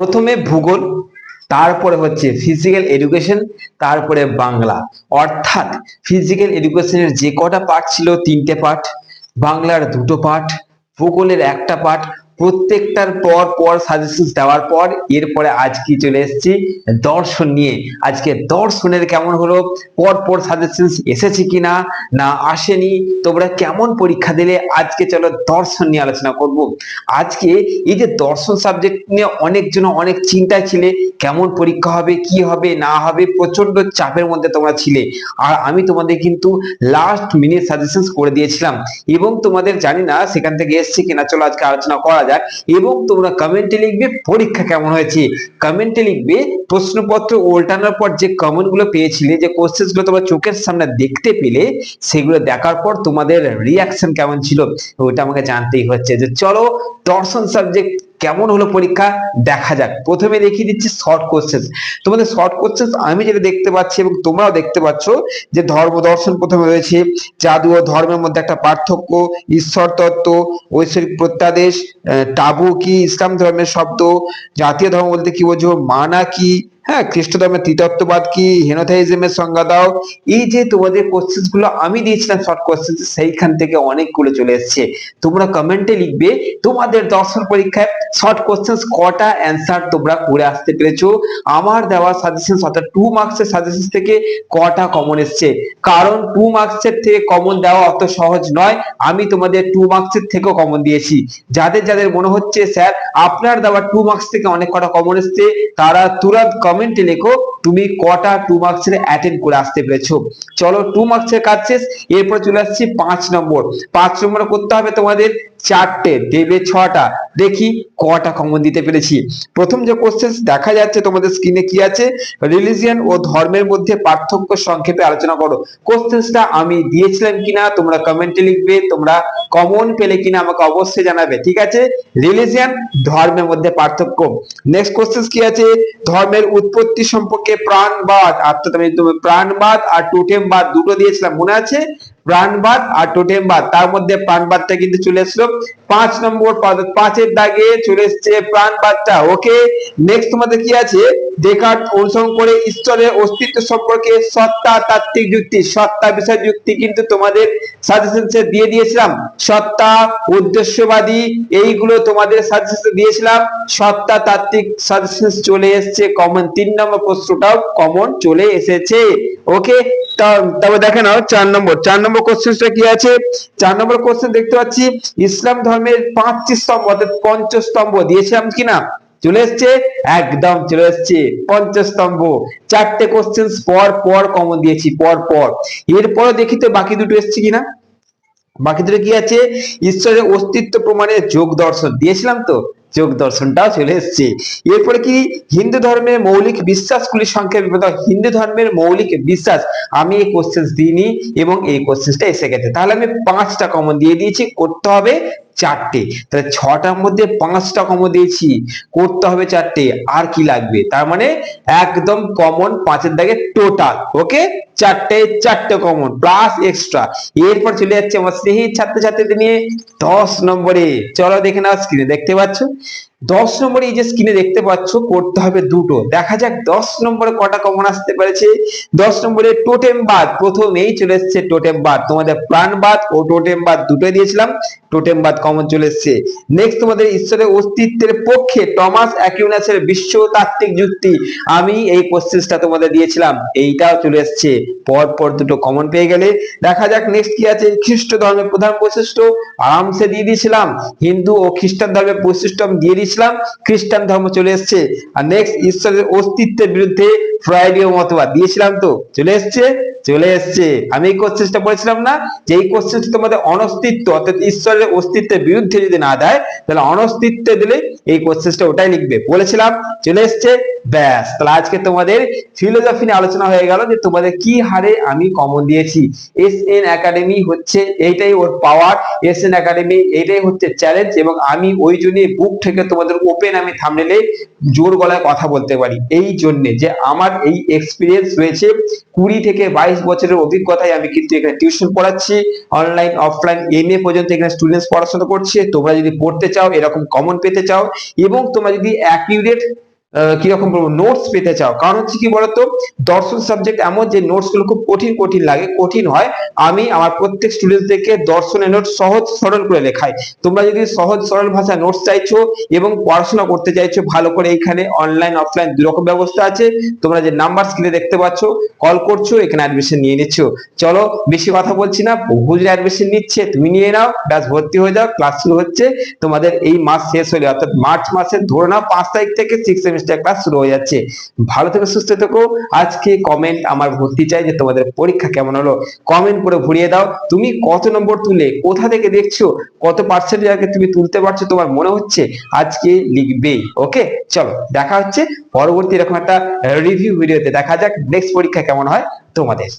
প্রথমে ভূগোল, তারপরে হচ্ছে ফিজিক্যাল এডুকেশন, তারপরে বাংলা। অর্থাৎ ফিজিক্যাল এডুকেশনের যে কটা পার্ট ছিল 3টে পার্ট, বাংলার 2টো পার্ট, ভূগোলের একটা পার্ট, প্রত্যেকটার পর পর সাজেশন দেওয়ার পর এরপরে আজকে চলে এসেছি দর্শন নিয়ে। আজকে দর্শনের কেমন হলো, পর পর সাজেশন এসেছে কিনা না আসেনি, তোমরা কেমন পরীক্ষা দিলে, আজকে চলো দর্শন নিয়ে আলোচনা করব। আজকে এই যে দর্শন সাবজেক্ট নিয়ে অনেকজন অনেক চিন্তায় ছিলে, কেমন পরীক্ষা হবে, কি হবে না হবে, প্রচন্ড চাপের মধ্যে তোমরা ছিলে। আর আমি তোমাদের কিন্তু লাস্ট মিনিট সাজেশন করে দিয়েছিলাম এবং তোমাদের জানি না সেখান থেকে এসছে কিনা, চলো আজকে আলোচনা করা যাক। এবং তোমরা কমেন্টে লিখবে পরীক্ষা কেমন হয়েছে, কমেন্টে লিখবে প্রশ্নপত্র উল্টানোর পর যে কমেন্ট গুলো পেয়েছিলে, যে কোশ্চেন গুলো তোমরা চোখের সামনে দেখতে পেলে, সেগুলো দেখার পর তোমাদের রিয়াকশন কেমন ছিল ওটা আমাকে জানতেই হচ্ছে। যে চলো দর্শন সাবজেক্ট কেমন হলো পরীক্ষা দেখা যাক। প্রথমে দেখিয়ে দিচ্ছি শর্ট কোশ্চেন। তোমাদের শর্ট কোশ্চেন আমি যেটা দেখতে পাচ্ছি এবং তোমরাও দেখতে পাচ্ছ, যে ধর্ম দর্শন প্রথমে রয়েছে, জাদু ও ধর্মের মধ্যে একটা পার্থক্য, ঈশ্বর তত্ত্ব, ঐশ্বরিক প্রত্যাদেশ, টাবু কি, ইসলাম ধর্মের শব্দ, জাতীয় ধর্ম বলতে কি বোঝো, মানা কি, হ্যাঁ, খ্রিস্ট ধর্মের ত্রিতত্ত্ববাদ কি, হেনোথাইজমের সংজ্ঞা দাও। এই যে তোমাদের কোশ্চেন গুলো আমি দিয়েছিলাম শর্ট কোশ্চেন, সেইখান থেকে অনেকগুলো চলে এসেছে। তোমরা কমেন্টে লিখবে তোমাদের দর্শন পরীক্ষায় শর্ট কোশ্চেন কটা অ্যান্সার তোমরা করে আসতে পেরেছো, আমার দেওয়া সাজেশন অর্থাৎ 2 মার্কসের সাজেশন থেকে কটা কমন এসছে। কারণ 2 মার্কসের থেকে কমন দেওয়া অত সহজ নয়, আমি তোমাদের 2 মার্কসের থেকেও কমন দিয়েছি। যাদের যাদের মনে হচ্ছে স্যার আপনার দেওয়া 2 মার্কস থেকে অনেক কটা কমন এসছে, তারা তুরন্ত কমেন্টে লেখো তুমি কটা 2 মার্কসের অ্যাটেন্ড করে আসতে পেরেছো। চলো 2 মার্কসের কাজ শেষ, এরপর চলে আসছি 5 নম্বর। 5 নম্বর করতে হবে তোমাদের 4টে, দেবে 6টা, দেখি কটা কমন দিতে পেরেছি। প্রথম যে কোশ্চেন দেখা যাচ্ছে তোমাদের স্ক্রিনে কি আছে, রিলিজিয়ন ও ধর্মের মধ্যে পার্থক্য সংক্ষেপে আলোচনা করো। কোশ্চেনটা আমি দিয়েছিলাম কিনা তোমরা কমেন্টে লিখবে, তোমরা কমন পেলে কিনা আমাকে অবশ্যই জানাবে, ঠিক আছে। রিলিজিয়ন ধর্মের মধ্যে পার্থক্য। নেক্সট কোশ্চেন কি আছে, ধর্মের উৎপত্তি সম্পর্কে প্রাণবাদ, অর্থাৎ আমি প্রাণবাদ আর টোটেমবাদ দুটো দিয়েছিলাম মনে আছে, প্রাণবাদ আর টোটেমবাদ, তার মধ্যে প্রাণবাদটা কিন্তু চলে আসলো 5 নম্বর, 5-এর দাগে চলে এসছে প্রাণবাদটা। ওকে, নেক্সট তোমাদের কি আছে, ডেকার্ট অনুসরণ করে ঈশ্বরের অস্তিত্ব সম্পর্কে সত্তা তাত্ত্বিক যুক্তি। সত্তা বিষয় যুক্তি কিন্তু তোমাদের সাজেশনসে দিয়ে দিয়েছিলাম, সত্তা উদ্দেশ্যবাদী এইগুলো তোমাদের সাজেশন দিয়েছিলাম। সত্তা তাত্ত্বিক সাজেশন চলে এসেছে কমন, 3 নম্বর প্রশ্নটাও কমন চলে এসেছে। ওকে, তবে দেখে নাও 4 নম্বর। 4 নম্বর কোশ্চেনটা কি আছে, 4 নম্বর কোশ্চেন দেখতে পাচ্ছি ইসলাম ধর্মের 5টি স্তম্ভ অর্থাৎ পঞ্চস্তম্ভ দিয়েছিলাম কিনা, চলে এসছে, একদম চলে এসছে পঞ্চস্তম্ভ। 4টে কোশ্চেন পর পর কমন দিয়েছি পর পর। এরপর দেখি তো বাকি দুটো এসছে কিনা। বাকি দুটো কি আছে, ঈশ্বরের অস্তিত্ব প্রমাণে যোগ দর্শন দিয়েছিলাম তো, যোগ দর্শনটাও চলে এসছে। এরপরে কি, হিন্দু ধর্মের মৌলিক বিশ্বাসগুলি সংক্ষেপে বিবৃত। হিন্দু ধর্মের মৌলিক বিশ্বাস আমি এই কোশ্চেন দিইনি এবং এই কোশ্চেনটা এসে গেছে, তাহলে আমি 5টা কমন দিয়ে দিয়েছি, করতে হবে 4টে। তাহলে 6টার মধ্যে 5টা কমন দিয়েছি, করতে হবে 4টে, আর কি লাগবে, তার মানে একদম কমন 5-এর দাগে টোটাল। ওকে, 4টে কমন প্লাস এক্সট্রা। এরপর চলে যাচ্ছে আমার স্নেহী ছাত্রছাত্রীদের নিয়ে 10 নম্বরে। চলো দেখে নাও, স্ক্রিনে দেখতে পাচ্ছ 10 নম্বরে, এই যে স্ক্রিনে দেখতে পাচ্ছ করতে হবে দুটো, দেখা যাক 10 নম্বরে কটা কমন আসতে পেরেছে। 10 নম্বরে টোটেমবাদ, প্রথমেই চলে এসেছে টোটেমবাদ। তোমাদের প্রাণবাদ ও টোটেমবাদ দুটোই দিয়েছিলাম, টোটেমবাদ কমন চলে এসেছে। নেক্সট তোমাদের ঈশ্বরের অস্তিত্বের পক্ষে টমাস অ্যাকুইনাসের বিশ্বতাত্ত্বিক যুক্তি, আমি এই কোশ্চেনটা তোমাদের দিয়েছিলাম, এইটাও চলে এসেছে, পর পর দুটো কমন পেয়ে গেলে। দেখা যাক নেক্সট কি আছে, খ্রিস্ট ধর্মের প্রধান বৈশিষ্ট্য আরামসে দিয়ে দিয়েছিলাম, হিন্দু ও খ্রিস্টান ধর্মের বৈশিষ্ট্য আমি দিয়ে দিয়েছিলাম, খ্রিস্টান ধর্ম চলে এসেছে। আর নেক্সট ঈশ্বরের অস্তিত্বের বিরুদ্ধে ফ্রয়েডীয় মতবাদ দিয়েছিলাম তো, চলে এসেছে, চলে এসেছে। আমি এই কোশ্চেনটা বলেছিলাম না যে এই কোশ্চেনটা তোমাদের অনস্তিত্ব অর্থাৎ ঈশ্বরের অস্তিত্বের বিরুদ্ধে যদি না দেয় তাহলে অনস্তিত্ব দিলে এই কোশ্চেনটা ওটাই লিখবে, বলেছিলাম, চলে এসেছে। ব্যাস, তাহলে আজকে তোমাদের ফিলোসফি নিয়ে আলোচনা হয়ে গেল যে তোমাদের কি হারে আমি কমন দিয়েছি। এসএন একাডেমি হচ্ছে এইটাই ওর পাওয়ার, এসএন একাডেমি এইটাই হচ্ছে চ্যালেঞ্জ, এবং আমি ওই জন্য বুক থেকে তোমাদের ওপেন আমি থাম্বনেলে জোর গলায় কথা বলতে পারি, এই জন্য যে আমার এই এক্সপিরিয়েন্স রয়েছে 20 থেকে 22 বছরের অভিজ্ঞতায়। আমি কিন্তু এখানে টিউশন পড়াচ্ছি, অনলাইন অফলাইন এমএ পর্যন্ত এখানে স্টুডেন্টস পড়াশোনা করছে। তোমরা যদি পড়তে চাও, এরকম কমন পেতে চাও এবং তোমরা যদি অ্যাকিউরেট কিরকম বলবো, নোটস পেতে চাও, কারণ হচ্ছে কি বলতো, দর্শন সাবজেক্ট এমন যে নোটস গুলো খুব কঠিন কঠিন লাগে, কঠিন হয়। আমি আমার প্রত্যেক স্টুডেন্টদেরকে দর্শনের নোট সহজ সরল করে লেখাই। তোমরা যদি সহজ সরল ভাষায় নোটস চাইছো এবং পড়াশোনা করতে চাইছো ভালো করে, এইখানে অনলাইন অফলাইন দুই রকম ব্যবস্থা আছে। তোমরা যে নাম্বার স্ক্রিনে দেখতে পাচ্ছ, কল করছো, এখানে অ্যাডমিশন নিয়ে নিচ্ছ। চলো বেশি কথা বলছি না, বহু অ্যাডমিশন নিচ্ছে, তুমি নিয়ে নাও, ব্যাস ভর্তি হয়ে যাও, ক্লাস শুরু হচ্ছে। তোমাদের এই মাস শেষ হলে অর্থাৎ মার্চ মাসের ধরে নাও 5 তারিখ থেকে 6 সেমিস্টার ক্লাস শুরু হয়ে যাচ্ছে। ভালো থেকো, সুস্থ থেকো। আজকে কমেন্ট আমার ভর্তি চাই যে তোমাদের পরীক্ষা কেমন হলো, কমেন্ট করে ভরিয়ে দাও। তুমি কত নম্বর তুলে, কোথা থেকে দেখছো, কত পার্সেন্ট আগে তুমি তুলতে পারছো তোমার মনে হচ্ছে, আজকে লিখবে। ওকে, চলো দেখা হচ্ছে পরবর্তী এরকম একটা রিভিউ ভিডিওতে। দেখা যাক নেক্সট পরীক্ষা কেমন হয় তোমাদের।